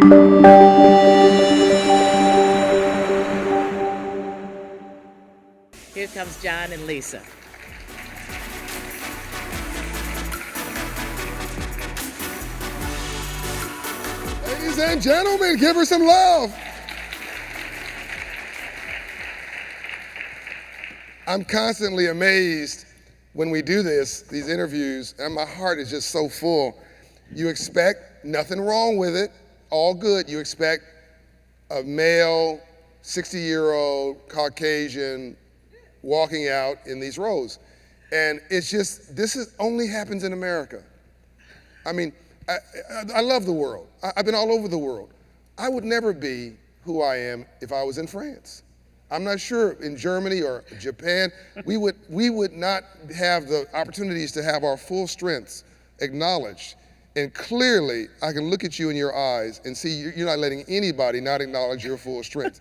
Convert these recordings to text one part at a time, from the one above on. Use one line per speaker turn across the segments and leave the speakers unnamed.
Here comes John and Lisa.
Ladies and gentlemen, give her some love. I'm constantly amazed when we do these interviews, and my heart is just so full. You expect nothing wrong with it, all good. You expect a male, 60-year-old Caucasian walking out in these roles. And it's just, only happens in America. I mean, I love the world. I've been all over the world. I would never be who I am if I was in France. I'm not sure in Germany or Japan, we would not have the opportunities to have our full strengths acknowledged. And clearly, I can look at you in your eyes and see you're not letting anybody not acknowledge your full strength.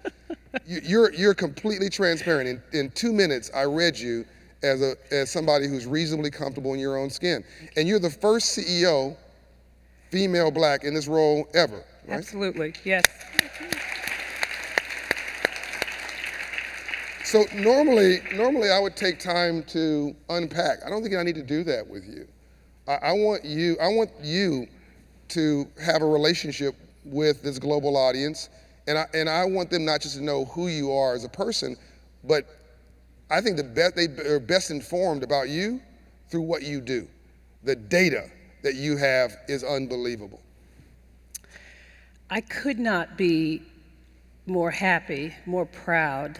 You're completely transparent. In 2 minutes, I read you as somebody who's reasonably comfortable in your own skin. And you're the first CEO, female black, in this role ever, right?
Absolutely, yes.
So normally I would take time to unpack. I don't think I need to do that with you. I want you to have a relationship with this global audience, and I want them not just to know who you are as a person, but I think they are best informed about you through what you do. The data that you have is unbelievable.
I could not be more happy, more proud,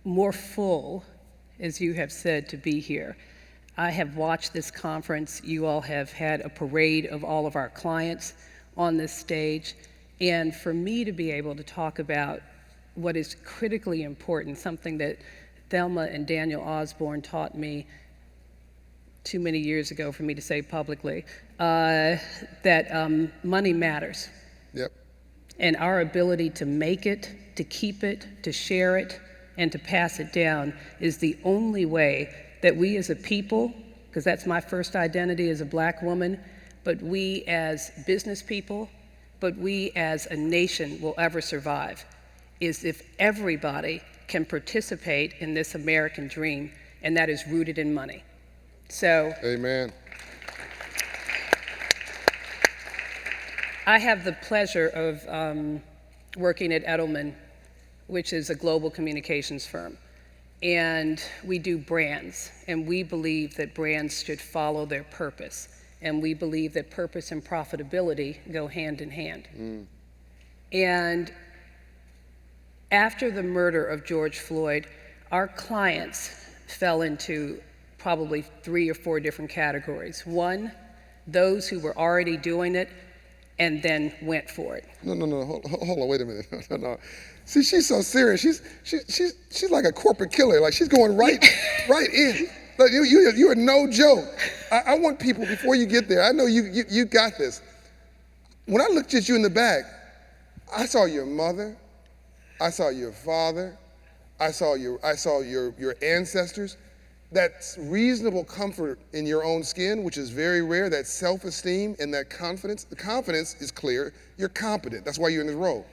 more full, as you have said, to be here. I have watched this conference. You all have had a parade of all of our clients on this stage. And for me to be able to talk about what is critically important, something that Thelma and Daniel Osborne taught me too many years ago for me to say publicly, that money matters.
Yep.
And our ability to make it, to keep it, to share it, and to pass it down is the only way that we as a people, because that's my first identity as a black woman, but we as business people, but we as a nation will ever survive, is if everybody can participate in this American dream, and that is rooted in money. So,
amen.
I have the pleasure of working at Edelman, which is a global communications firm. And we do brands, and we believe that brands should follow their purpose. And we believe that purpose and profitability go hand in hand. And after the murder of George Floyd, our clients fell into probably 3 or 4 different categories. One, those who were already doing it and then went for it.
No, hold on, wait a minute. No. See, she's so serious. She's like a corporate killer. Like she's going right in. Like you are no joke. I want people, before you get there, I know you got this. When I looked at you in the back, I saw your mother, I saw your father, I saw your ancestors. That reasonable comfort in your own skin, which is very rare, that self-esteem and that confidence. The confidence is clear. You're competent. That's why you're in this role.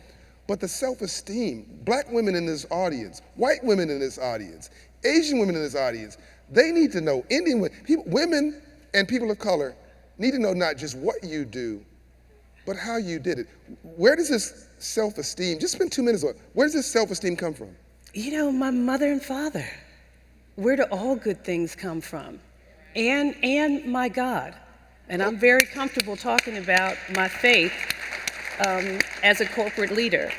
But the self-esteem, black women in this audience, white women in this audience, Asian women in this audience, they need to know, Indian women, women and people of color need to know not just what you do, but how you did it. Where does this self-esteem, just spend 2 minutes on it, where does this self-esteem come from?
You know, my mother and father. Where do all good things come from? And my God. And I'm very comfortable talking about my faith as a corporate leader.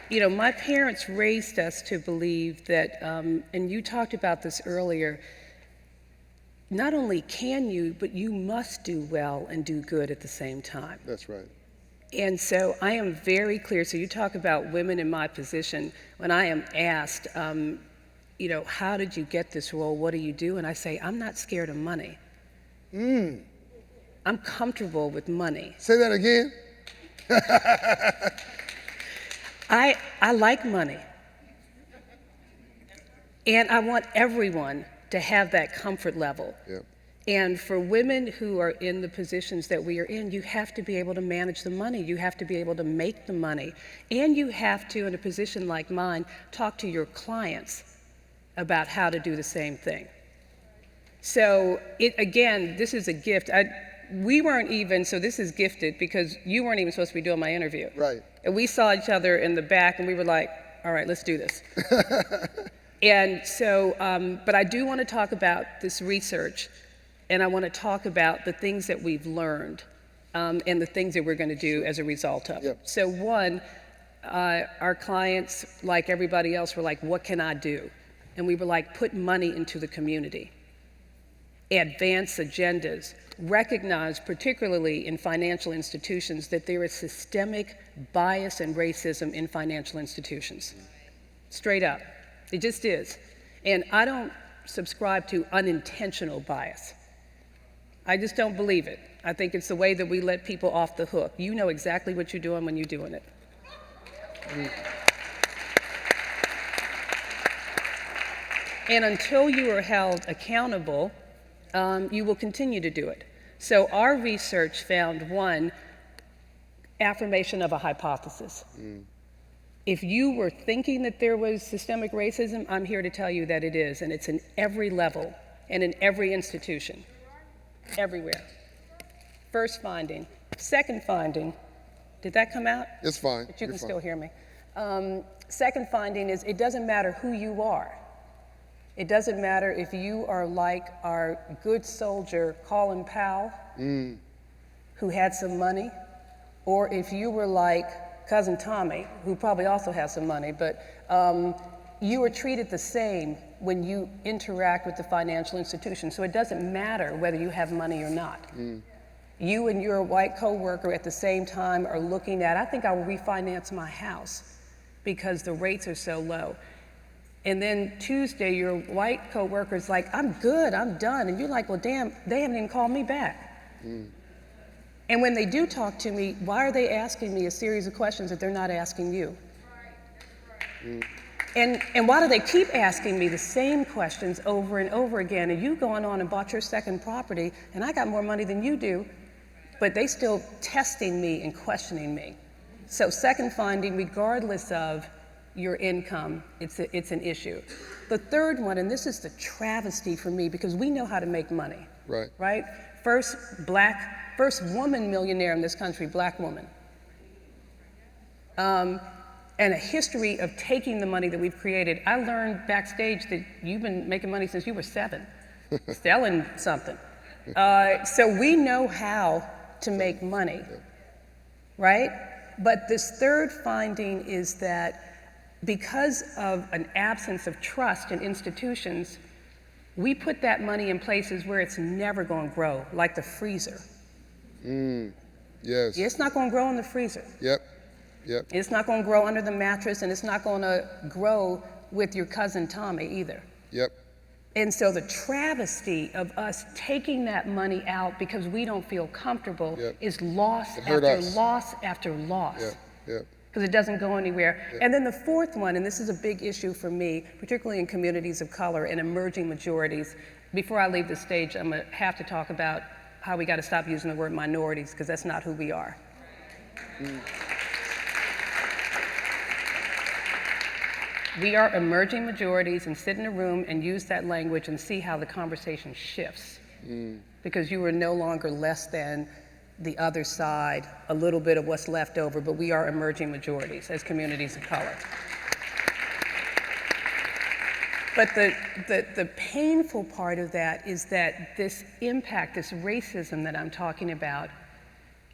You know, my parents raised us to believe that, and you talked about this earlier, not only can you, but you must do well and do good at the same time.
That's right.
And so I am very clear. So you talk about women in my position. When I am asked, you know, how did you get this role? What do you do? And I say, I'm not scared of money. I'm comfortable with money.
Say that again.
I like money. And I want everyone to have that comfort level.
Yep.
And for women who are in the positions that we are in, you have to be able to manage the money. You have to be able to make the money. And you have to, in a position like mine, talk to your clients about how to do the same thing. So again, this is a gift. We weren't even, so this is gifted because you weren't even supposed to be doing my interview.
Right.
And we saw each other in the back and we were like, all right, let's do this. And so, but I do want to talk about this research, and I want to talk about the things that we've learned and the things that we're going to do as a result of.
Yep.
So one, our clients, like everybody else, were like, what can I do? And we were like, put money into the community, advance agendas, recognize, particularly in financial institutions, that there is systemic bias and racism in financial institutions. Straight up. It just is. And I don't subscribe to unintentional bias. I just don't believe it. I think it's the way that we let people off the hook. You know exactly what you're doing when you're doing it. And until you are held accountable, you will continue to do it. So our research found one, affirmation of a hypothesis. If you were thinking that there was systemic racism, I'm here to tell you that it is, and it's in every level and in every institution, everywhere. First finding. Second finding, did that come out?
It's fine.
But you
You're
can
fine.
still hear me. Second finding is it doesn't matter who you are. It doesn't matter if you are like our good soldier, Colin Powell, who had some money, or if you were like Cousin Tommy, who probably also has some money, but you are treated the same when you interact with the financial institution. So it doesn't matter whether you have money or not. You and your white coworker at the same time are looking at, I think I will refinance my house because the rates are so low. And then Tuesday, your white coworker's like, I'm good, I'm done. And you're like, well, damn, they haven't even called me back. And when they do talk to me, why are they asking me a series of questions that they're not asking you? And why do they keep asking me the same questions over and over again? And you going on and bought your second property, and I got more money than you do, but they still testing me and questioning me. So second finding, regardless of your income, it's an issue. The third one, and this is the travesty for me because we know how to make money. Right? First woman millionaire in this country, black woman. And a history of taking the money that we've created. I learned backstage that you've been making money since you were 7, selling something. So we know how to make money, right? But this third finding is that because of an absence of trust in institutions, we put that money in places where it's never going to grow, like the freezer.
Yes.
It's not going to grow in the freezer.
Yep.
It's not going to grow under the mattress, and it's not going to grow with your cousin Tommy either.
Yep.
And so the travesty of us taking that money out because we don't feel comfortable is loss after loss after loss. Because it doesn't go anywhere. And then the fourth one, and this is a big issue for me, particularly in communities of color and emerging majorities. Before I leave the stage, I'm going to have to talk about how we got to stop using the word minorities, because that's not who we are. We are emerging majorities, and sit in a room and use that language and see how the conversation shifts. Because you are no longer less than the other side, a little bit of what's left over, but we are emerging majorities as communities of color. But the painful part of that is that this impact, this racism that I'm talking about,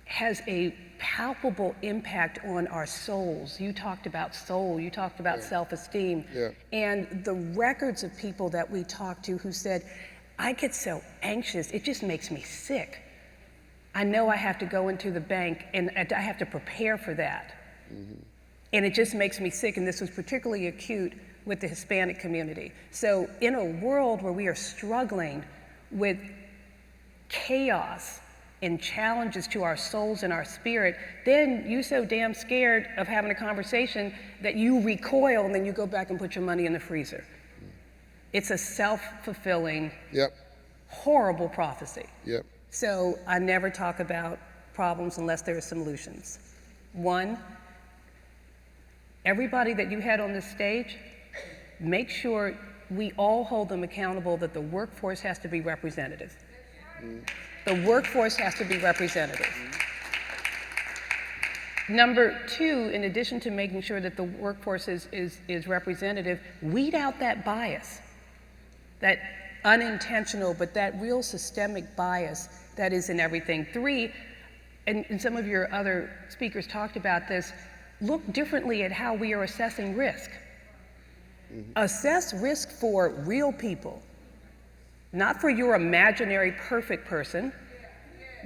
has a palpable impact on our souls. You talked about soul, you talked about self-esteem. And the records of people that we talked to who said, I get so anxious, it just makes me sick. I know I have to go into the bank and I have to prepare for that. And it just makes me sick, and this was particularly acute with the Hispanic community. So in a world where we are struggling with chaos and challenges to our souls and our spirit, then you're so damn scared of having a conversation that you recoil and then you go back and put your money in the freezer. It's a self-fulfilling Horrible prophecy.
Yep.
So I never talk about problems unless there are solutions. One, everybody that you had on this stage, make sure we all hold them accountable that the workforce has to be representative. The workforce has to be representative. Number two, in addition to making sure that the workforce is representative, weed out that bias, that unintentional, but that real systemic bias that is in everything. Three, and some of your other speakers talked about this, look differently at how we are assessing risk. Assess risk for real people, not for your imaginary perfect person,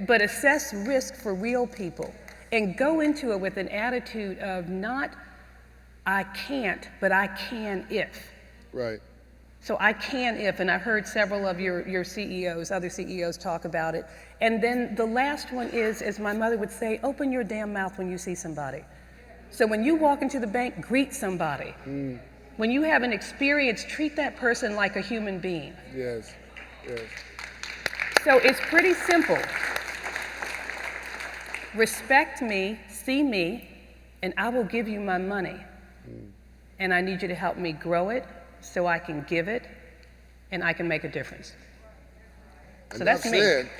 but assess risk for real people and go into it with an attitude of not, I can't, but I can if.
Right.
So I can if, and I've heard several of your CEOs, other CEOs talk about it. And then the last one is, as my mother would say, open your damn mouth when you see somebody. So when you walk into the bank, greet somebody. When you have an experience, treat that person like a human being.
Yes, yes.
So it's pretty simple. Respect me, see me, and I will give you my money. And I need you to help me grow it so I can give it and I can make a difference. So that's me.
Said,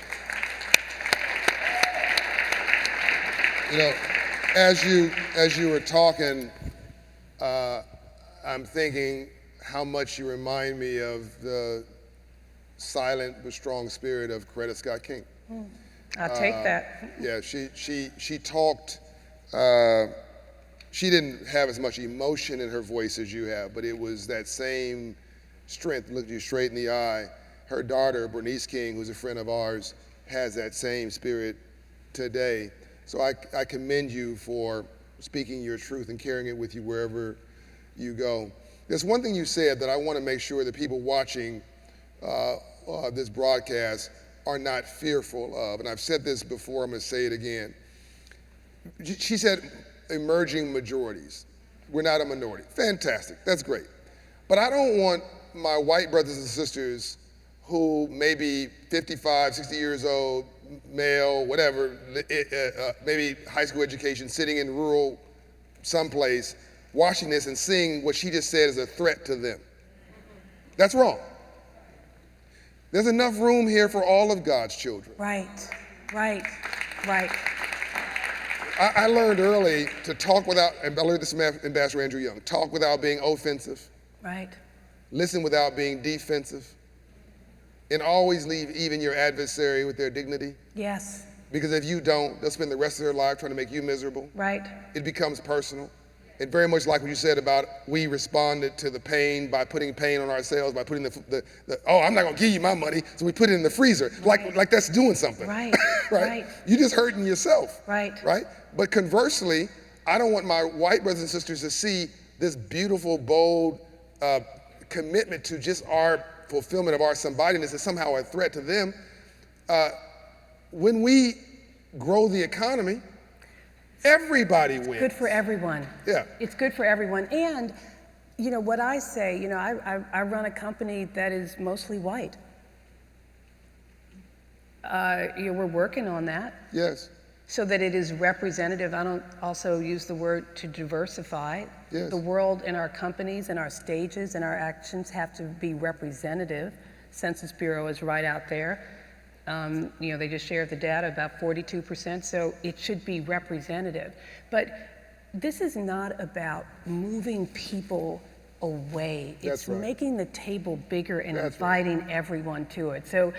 you know, as you were talking, I'm thinking how much you remind me of the silent but strong spirit of Coretta Scott King.
I'll take that.
Yeah, she talked. She didn't have as much emotion in her voice as you have, but it was that same strength. Looked you straight in the eye. Her daughter, Bernice King, who's a friend of ours, has that same spirit today. So I commend you for speaking your truth and carrying it with you wherever you go. There's one thing you said that I want to make sure that people watching this broadcast are not fearful of, and I've said this before, I'm going to say it again. She said emerging majorities. We're not a minority. Fantastic, that's great. But I don't want my white brothers and sisters who may be 55, 60 years old, male, whatever, maybe high school education, sitting in rural someplace, watching this and seeing what she just said as a threat to them. That's wrong. There's enough room here for all of God's children.
Right.
I learned early to talk without, and I learned this from Ambassador Andrew Young, talk without being offensive.
Right.
Listen without being defensive. And always leave even your adversary with their dignity.
Yes.
Because if you don't, they'll spend the rest of their life trying to make you miserable.
Right.
It becomes personal. And very much like what you said about we responded to the pain by putting pain on ourselves, by putting oh, I'm not gonna give you my money, so we put it in the freezer.
Right.
Like that's doing something.
Right.
Right? You're just hurting yourself.
Right.
Right? But conversely, I don't want my white brothers and sisters to see this beautiful, bold commitment to just our fulfillment of our somebodyness as somehow a threat to them. When we grow the economy, everybody wins.
Good for everyone.
Yeah.
It's good for everyone. And, you know, what I say, you know, I run a company that is mostly white. You know, we're working on that.
Yes.
So that it is representative. I don't also use the word to diversify.
Yes.
The world and our companies and our stages and our actions have to be representative. Census Bureau is right out there. You know, they just shared the data, about 42%, so it should be representative. But this is not about moving people away. It's
right.
making the table bigger and
That's
inviting everyone to it. So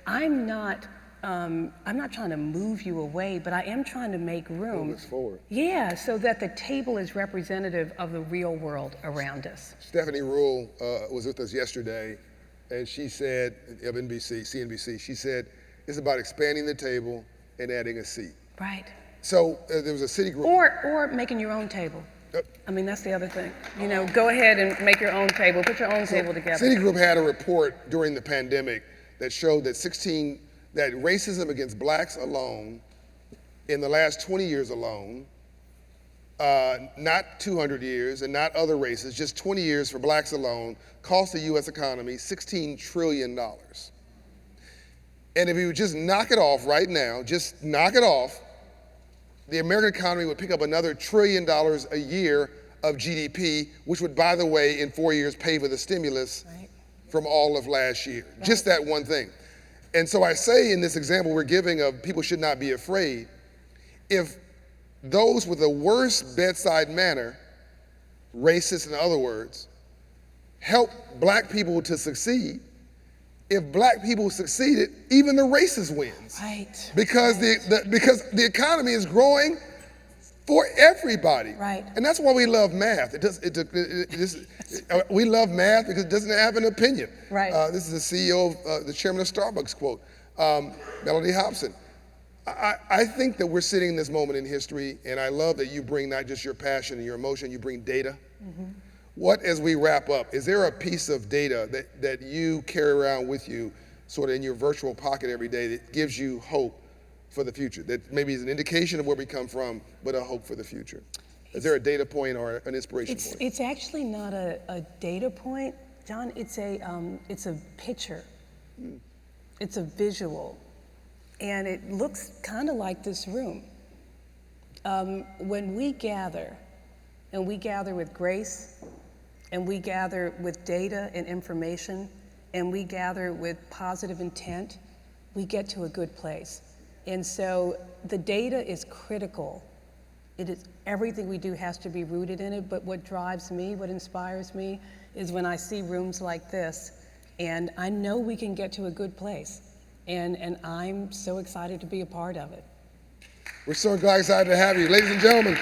I'm not trying to move you away, but I am trying to make room.
Move us forward.
Yeah, so that the table is representative of the real world around us.
Stephanie Rule was with us yesterday, and she said, of CNBC, she said, it's about expanding the table and adding a seat.
Right.
So there was a Citigroup.
Or making your own table. I mean, that's the other thing. You know, go ahead and make your own table, put your own table together.
Citigroup had a report during the pandemic that showed that that racism against blacks alone, in the last 20 years alone, not 200 years and not other races, just 20 years for blacks alone, cost the US economy $16 trillion. And if we would just knock it off right now, just knock it off, the American economy would pick up another $1 trillion a year of GDP, which would, by the way, in 4 years pay for the stimulus from all of last year. Just that one thing. And so I say in this example we're giving of people should not be afraid, if those with the worst bedside manner, racist in other words, help black people to succeed, if black people succeeded, even the racist wins.
Right.
Because the economy is growing for everybody.
Right.
And that's why we love math. We love math because it doesn't have an opinion.
Right.
This is the CEO of the chairman of Starbucks quote, Melody Hobson. I think that we're sitting in this moment in history, and I love that you bring not just your passion and your emotion, you bring data. Mm-hmm. What, as we wrap up, is there a piece of data that you carry around with you sort of in your virtual pocket every day that gives you hope for the future, that maybe is an indication of where we come from, but a hope for the future? Is there a data point or an inspiration point?
It's actually not a data point, John. It's a picture. It's a visual. And it looks kind of like this room. When we gather, and we gather with grace, and we gather with data and information, and we gather with positive intent, we get to a good place. And so the data is critical. It is, everything we do has to be rooted in it, but what drives me, what inspires me, is when I see rooms like this, and I know we can get to a good place. And I'm so excited to be a part of it.
We're so excited to have you. Ladies and gentlemen,